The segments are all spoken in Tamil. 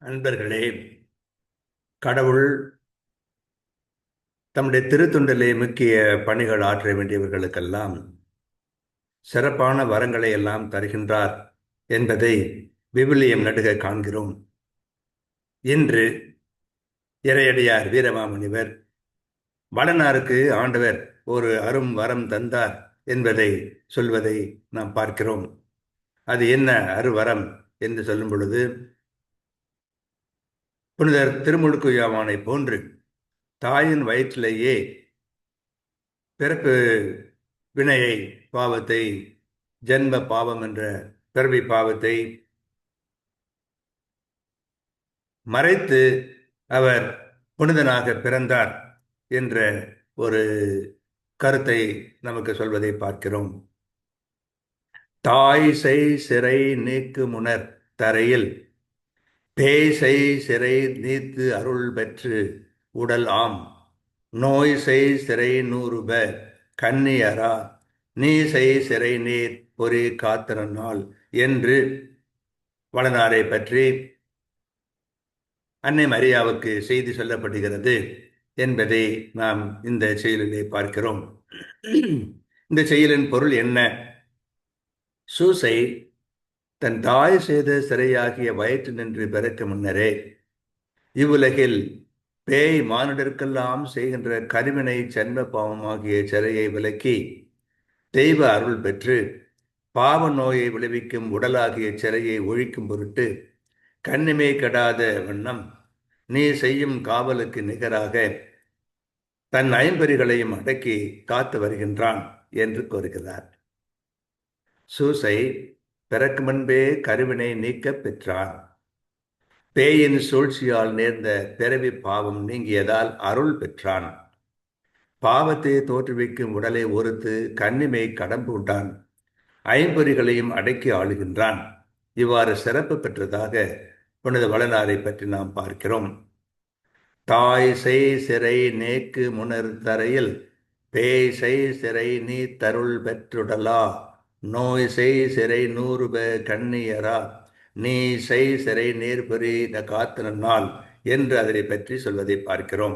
அன்பர்களே, கடவுள் தம்முடைய திருத்தொண்டிலே முக்கிய பணிகள் ஆற்ற வேண்டியவர்களுக்கெல்லாம் சிறப்பான வரங்களை எல்லாம் தருகின்றார் என்பதை விவிலியம் நடுக காண்கிறோம். இன்று இறையடியார் வீரமாமுனிவர் வளனாருக்கு ஆண்டவர் ஒரு அரும் வரம் தந்தார் என்பதை சொல்வதை நாம் பார்க்கிறோம். அது என்ன அருவரம் என்று சொல்லும் பொழுது, புனிதர் திருமுழுக்கு யோவானை போன்று தாயின் வயிற்றிலேயே பிறப்பு வினையை, பாவத்தை, ஜென்ம பாவம் என்ற பிறவி பாவத்தை மறைத்து அவர் புனிதனாக பிறந்தார் என்ற ஒரு கருத்தை நமக்கு சொல்வதை பார்க்கிறோம். தாய் செய் சிறை நீக்கு முனர் தரையில் பேய் செய் சிறை நீத்து அருள் பெற்று உடல் ஆம் நோய் செய் சிறை நூறுப கன்னியரா நீ செய் சிறை நீர் பொறி காத்திரனால் என்று வளனாரை பற்றி அன்னை மரியாவுக்கு செய்தி சொல்லப்படுகிறது என்பதை நாம் இந்த செயலிலே பார்க்கிறோம். இந்த செயலின் பொருள் என்ன? சூசை தன் தாய் செய்த சிறையாகிய வயிற்று நின்று பிறக்க முன்னரே இவ்வுலகில் பேய் மானுடருக்கெல்லாம் செய்கின்ற கருவினை ஜென்ம பாவமாகிய சிறையை விலக்கி தெய்வ அருள் பெற்று பாவ நோயை விளைவிக்கும் உடலாகிய சிறையை ஒழிக்கும் பொருட்டு கண்ணிமை கெடாத வண்ணம் நீ செய்யும் காவலுக்கு நிகராக தன் ஐம்பொறிகளையும் அடக்கி காத்து வருகின்றான் என்று கூறுகிறார். சூசை பிறக்கு முன்பே கருவினை நீக்க பெற்றான். பேயின் சூழ்ச்சியால் நேர்ந்த பிறவி பாவம் நீங்கியதால் அருள் பெற்றான். பாவத்தை தோற்றுவிக்கும் உடலை ஒருத்து கண்ணிமை கடம்பு உண்டான். ஐம்பொறிகளையும் அடக்கி ஆளுகின்றான். இவ்வாறு சிறப்பு பெற்றதாக புனித வளனாரை பற்றி நாம் பார்க்கிறோம். தாய் செய் சிறை நேக்கு முனர் தரையில் பேய் செய் சிறை நீ தருள் பெற்றுடலா நோய் செய் சிறை நூறுப கண்ணியரா நீ செய் சிறை நேர்பொறி காத்து நாள் என்று அதனை பற்றி சொல்வதை பார்க்கிறோம்.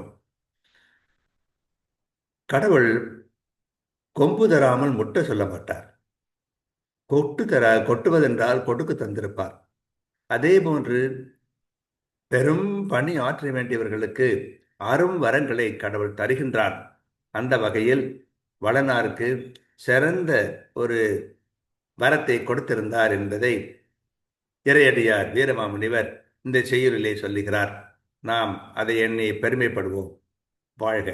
கடவுள் கொம்பு தராமல் முட்டை சொல்ல மாட்டார். கொட்டுவதென்றால் கொடுக்கு தந்திருப்பார். அதே போன்று பெரும் பணி ஆற்ற வேண்டியவர்களுக்கு அரும் வரங்களை கடவுள் தருகின்றார். அந்த வகையில் வளனாருக்கு சிறந்த ஒரு வரத்தை கொடுத்திருந்தார் என்பதை இறையடியார் வீரமாமுனிவர் இந்த செய்யுளிலே சொல்லுகிறார். நாம் அதை எண்ணி பெருமைப்படுவோம். வாழ்க.